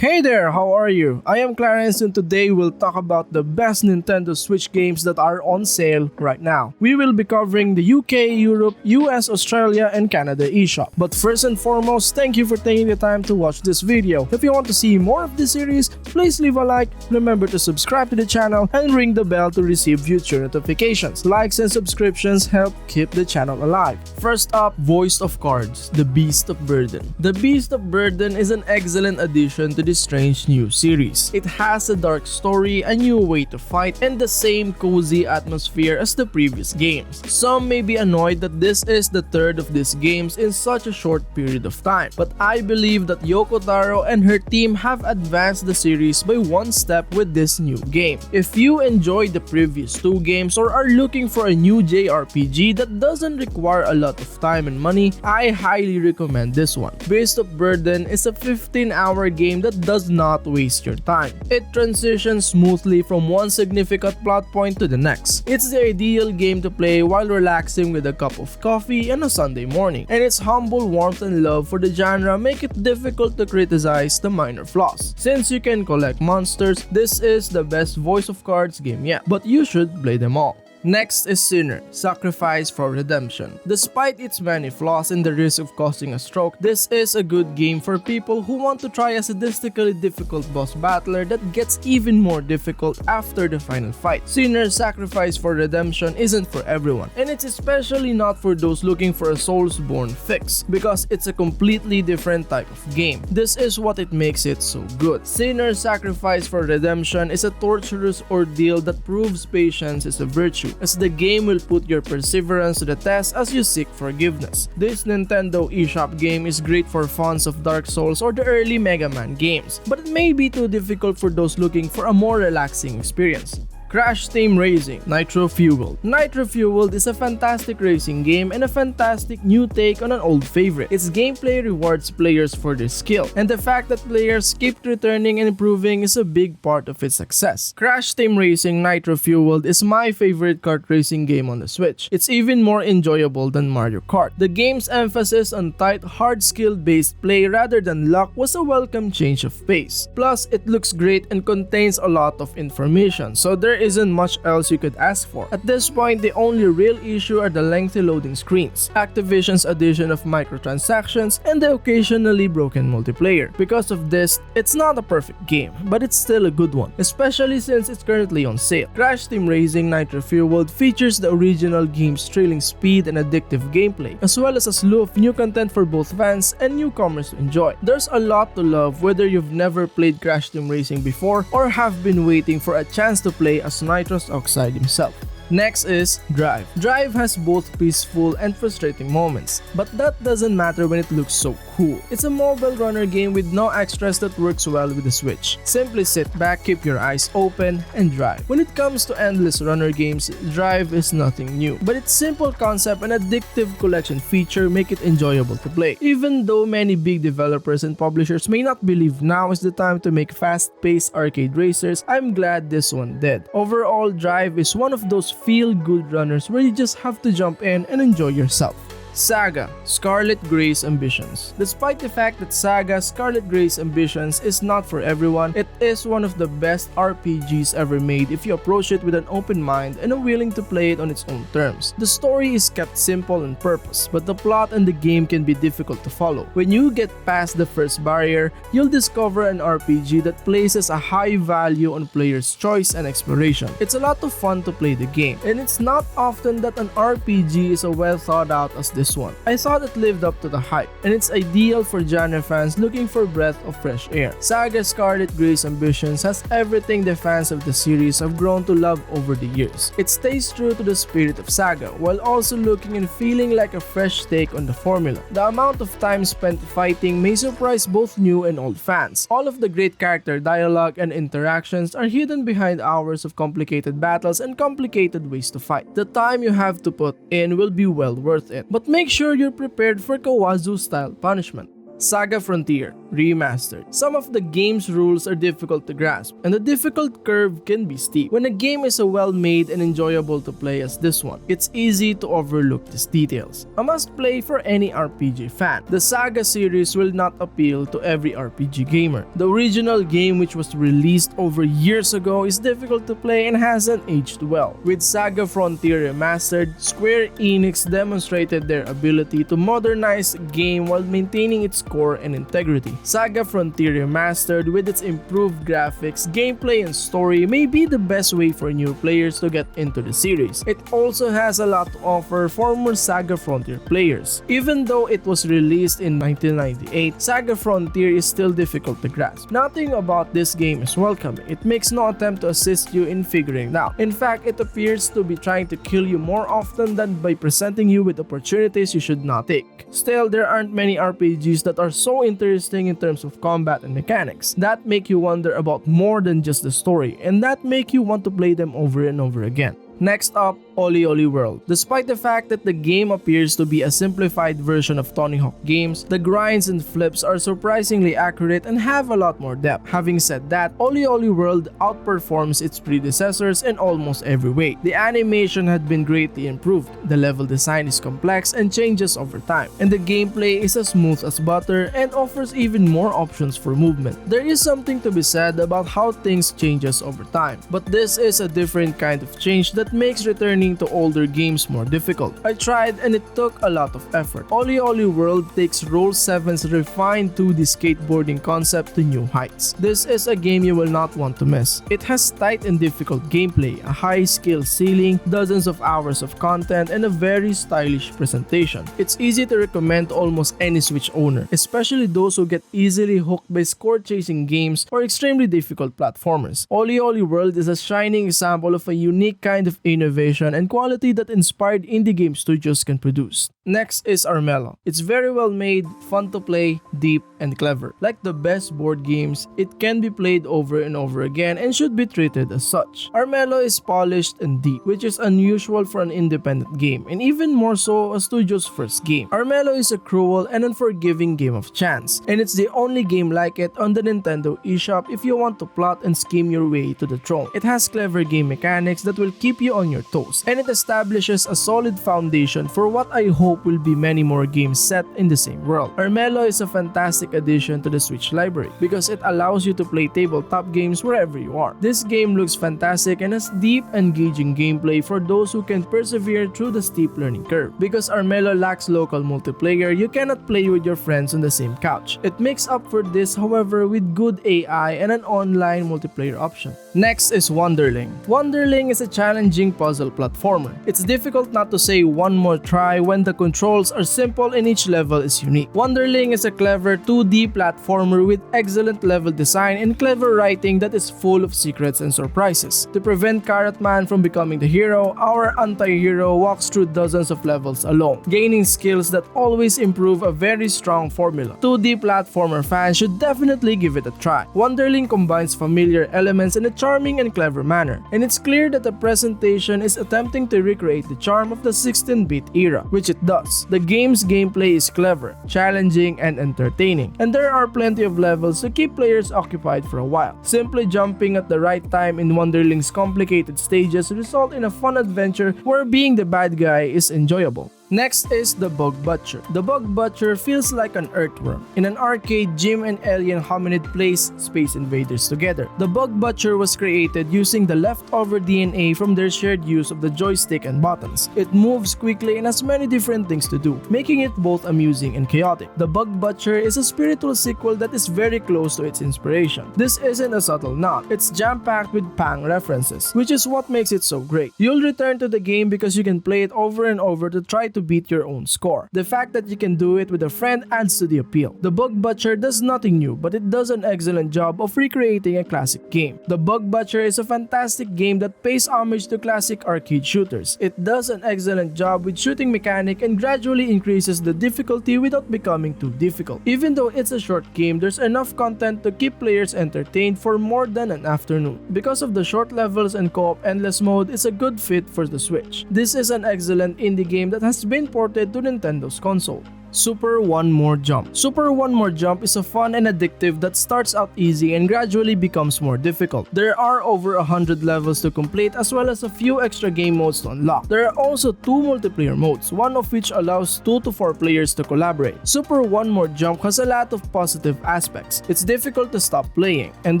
Hey there, how are you? I am Clarence and today we'll talk about the best Nintendo Switch games that are on sale right now. We will be covering the UK, Europe, US, Australia, and Canada eShop. But first and foremost, thank you for taking the time to watch this video. If you want to see more of this series, please leave a like, remember to subscribe to the channel, and ring the bell to receive future notifications. Likes and subscriptions help keep the channel alive. First up, Voice of Cards, The Beast of Burden. The Beast of Burden is an excellent addition to this strange new series. It has a dark story, a new way to fight, and the same cozy atmosphere as the previous games. Some may be annoyed that this is the third of these games in such a short period of time, but I believe that Yoko Taro and her team have advanced the series by one step with this new game. If you enjoyed the previous two games or are looking for a new JRPG that doesn't require a lot of time and money, I highly recommend this one. Beast of Burden is a 15-hour game that does not waste your time. It transitions smoothly from one significant plot point to the next. It's the ideal game to play while relaxing with a cup of coffee on a Sunday morning, and its humble warmth and love for the genre make it difficult to criticize the minor flaws. Since you can collect monsters, this is the best Voice of Cards game yet, but you should play them all. Next is Sinner, Sacrifice for Redemption. Despite its many flaws and the risk of causing a stroke, this is a good game for people who want to try a sadistically difficult boss battler that gets even more difficult after the final fight. Sinner, Sacrifice for Redemption isn't for everyone, and it's especially not for those looking for a Soulsborne fix, because it's a completely different type of game. This is what it makes it so good. Sinner, Sacrifice for Redemption is a torturous ordeal that proves patience is a virtue, as the game will put your perseverance to the test as you seek forgiveness. This Nintendo eShop game is great for fans of Dark Souls or the early Mega Man games, but it may be too difficult for those looking for a more relaxing experience. Crash Team Racing, Nitro-Fueled. Nitro-Fueled is a fantastic racing game and a fantastic new take on an old favorite. Its gameplay rewards players for their skill, and the fact that players keep returning and improving is a big part of its success. Crash Team Racing Nitro-Fueled is my favorite kart racing game on the Switch. It's even more enjoyable than Mario Kart. The game's emphasis on tight, hard skill-based play rather than luck was a welcome change of pace. Plus, it looks great and contains a lot of information, so there isn't much else you could ask for. At this point, the only real issue are the lengthy loading screens, Activision's addition of microtransactions, and the occasionally broken multiplayer. Because of this, it's not a perfect game, but it's still a good one, especially since it's currently on sale. Crash Team Racing Nitro-Fueled features the original game's thrilling speed and addictive gameplay, as well as a slew of new content for both fans and newcomers to enjoy. There's a lot to love whether you've never played Crash Team Racing before or have been waiting for a chance to play as Nitrous Oxide himself. Next is Drive. Drive has both peaceful and frustrating moments, but that doesn't matter when it looks so cool. It's a mobile runner game with no extras that works well with the Switch. Simply sit back, keep your eyes open, and drive. When it comes to endless runner games, Drive is nothing new, but its simple concept and addictive collection feature make it enjoyable to play. Even though many big developers and publishers may not believe now is the time to make fast-paced arcade racers, I'm glad this one did. Overall, Drive is one of those feel-good runners where you just have to jump in and enjoy yourself. SaGa, Scarlet Gray's Ambitions. Despite the fact that SaGa, Scarlet Gray's Ambitions is not for everyone, it is one of the best RPGs ever made if you approach it with an open mind and are willing to play it on its own terms. The story is kept simple on purpose, but the plot and the game can be difficult to follow. When you get past the first barrier, you'll discover an RPG that places a high value on players' choice and exploration. It's a lot of fun to play the game, and it's not often that an RPG is as well thought out as this one. I thought it lived up to the hype, and it's ideal for genre fans looking for a breath of fresh air. SaGa Scarlet Gray's Ambitions has everything the fans of the series have grown to love over the years. It stays true to the spirit of SaGa, while also looking and feeling like a fresh take on the formula. The amount of time spent fighting may surprise both new and old fans. All of the great character dialogue and interactions are hidden behind hours of complicated battles and complicated ways to fight. The time you have to put in will be well worth it, but make sure you're prepared for Kawazu-style punishment. SaGa Frontier Remastered. Some of the game's rules are difficult to grasp, and the difficult curve can be steep. When a game is so well made and enjoyable to play as this one, it's easy to overlook these details. A must-play for any RPG fan. The SaGa series will not appeal to every RPG gamer. The original game, which was released over years ago, is difficult to play and hasn't aged well. With SaGa Frontier Remastered, Square Enix demonstrated their ability to modernize a game while maintaining its core and integrity. SaGa Frontier Remastered, with its improved graphics, gameplay, and story, may be the best way for new players to get into the series. It also has a lot to offer former SaGa Frontier players. Even though it was released in 1998, SaGa Frontier is still difficult to grasp. Nothing about this game is welcoming. It makes no attempt to assist you in figuring it out. In fact, it appears to be trying to kill you more often than by presenting you with opportunities you should not take. Still, there aren't many RPGs that are so interesting in terms of combat and mechanics, that make you wonder about more than just the story, and that make you want to play them over and over again. Next up, OlliOlli World. Despite the fact that the game appears to be a simplified version of Tony Hawk games, the grinds and flips are surprisingly accurate and have a lot more depth. Having said that, OlliOlli World outperforms its predecessors in almost every way. The animation had been greatly improved, the level design is complex and changes over time, and the gameplay is as smooth as butter and offers even more options for movement. There is something to be said about how things changes over time, but this is a different kind of change that makes returning to older games more difficult. I tried and it took a lot of effort. OlliOlli World takes Roll 7's refined 2D skateboarding concept to new heights. This is a game you will not want to miss. It has tight and difficult gameplay, a high skill ceiling, dozens of hours of content, and a very stylish presentation. It's easy to recommend to almost any Switch owner, especially those who get easily hooked by score-chasing games or extremely difficult platformers. OlliOlli World is a shining example of a unique kind of innovation and quality that inspired indie game studios can produce. Next is Armello. It's very well made, fun to play, deep, and clever. Like the best board games, it can be played over and over again and should be treated as such. Armello is polished and deep, which is unusual for an independent game, and even more so a studio's first game. Armello is a cruel and unforgiving game of chance, and it's the only game like it on the Nintendo eShop if you want to plot and scheme your way to the throne. It has clever game mechanics that will keep you on your toes, and it establishes a solid foundation for what I hope will be many more games set in the same world. Armello is a fantastic addition to the Switch library because it allows you to play tabletop games wherever you are. This game looks fantastic and has deep, engaging gameplay for those who can persevere through the steep learning curve. Because Armello lacks local multiplayer, you cannot play with your friends on the same couch. It makes up for this, however, with good AI and an online multiplayer option. Next is Wunderling. Wunderling is a challenging puzzle platformer. It's difficult not to say one more try when the controls are simple and each level is unique. Wunderling is a clever 2D platformer with excellent level design and clever writing that is full of secrets and surprises. To prevent Carrot Man from becoming the hero, our anti-hero walks through dozens of levels alone, gaining skills that always improve a very strong formula. 2D platformer fans should definitely give it a try. Wunderling combines familiar elements in a charming and clever manner, and it's clear that the presentation is attempting to recreate the charm of the 16-bit era, which it does. The game's gameplay is clever, challenging, and entertaining, and there are plenty of levels to keep players occupied for a while. Simply jumping at the right time in Wunderling's complicated stages result in a fun adventure where being the bad guy is enjoyable. Next is the Bug Butcher. The Bug Butcher feels like an earthworm. In an arcade, Jim and alien hominid plays Space Invaders together. The Bug Butcher was created using the leftover DNA from their shared use of the joystick and buttons. It moves quickly and has many different things to do, making it both amusing and chaotic. The Bug Butcher is a spiritual sequel that is very close to its inspiration. This isn't a subtle nod, it's jam-packed with Pang references, which is what makes it so great. You'll return to the game because you can play it over and over to try to beat your own score. The fact that you can do it with a friend adds to the appeal. The Bug Butcher does nothing new, but it does an excellent job of recreating a classic game. The Bug Butcher is a fantastic game that pays homage to classic arcade shooters. It does an excellent job with shooting mechanic and gradually increases the difficulty without becoming too difficult. Even though it's a short game, there's enough content to keep players entertained for more than an afternoon. Because of the short levels and co-op endless mode, it's a good fit for the Switch. This is an excellent indie game that has been ported to Nintendo's console. Super One More Jump. Super One More Jump is a fun and addictive that starts out easy and gradually becomes more difficult. There are over 100 levels to complete as well as a few extra game modes to unlock. There are also 2 multiplayer modes, one of which allows 2 to 4 players to collaborate. Super One More Jump has a lot of positive aspects. It's difficult to stop playing, and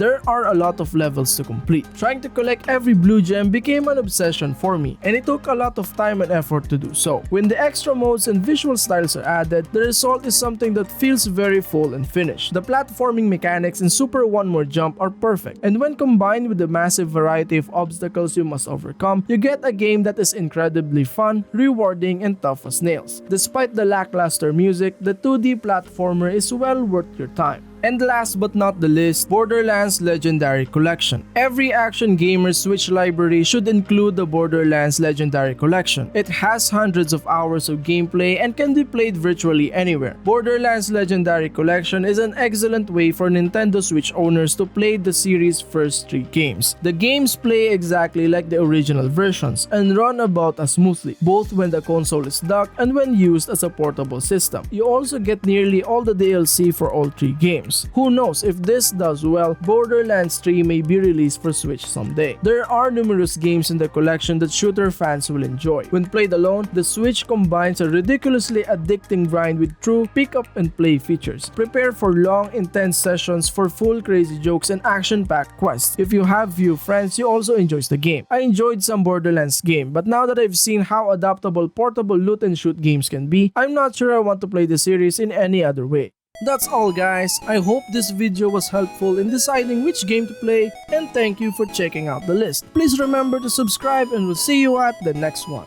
there are a lot of levels to complete. Trying to collect every blue gem became an obsession for me, and it took a lot of time and effort to do so. When the extra modes and visual styles are added, the result is something that feels very full and finished. The platforming mechanics in Super One More Jump are perfect, and when combined with the massive variety of obstacles you must overcome, you get a game that is incredibly fun, rewarding, and tough as nails. Despite the lackluster music, the 2D platformer is well worth your time. And last but not the least, Borderlands Legendary Collection. Every action gamer's Switch library should include the Borderlands Legendary Collection. It has hundreds of hours of gameplay and can be played virtually anywhere. Borderlands Legendary Collection is an excellent way for Nintendo Switch owners to play the series' first 3 games. The games play exactly like the original versions and run about as smoothly, both when the console is docked and when used as a portable system. You also get nearly all the DLC for all 3 games. Who knows, if this does well, Borderlands 3 may be released for Switch someday. There are numerous games in the collection that shooter fans will enjoy. When played alone, the Switch combines a ridiculously addicting grind with true pick-up and play features. Prepare for long, intense sessions for full crazy jokes and action-packed quests. If you have few friends, you also enjoy the game. I enjoyed some Borderlands game, but now that I've seen how adaptable portable loot and shoot games can be, I'm not sure I want to play the series in any other way. That's all guys, I hope this video was helpful in deciding which game to play, and thank you for checking out the list. Please remember to subscribe and we'll see you at the next one.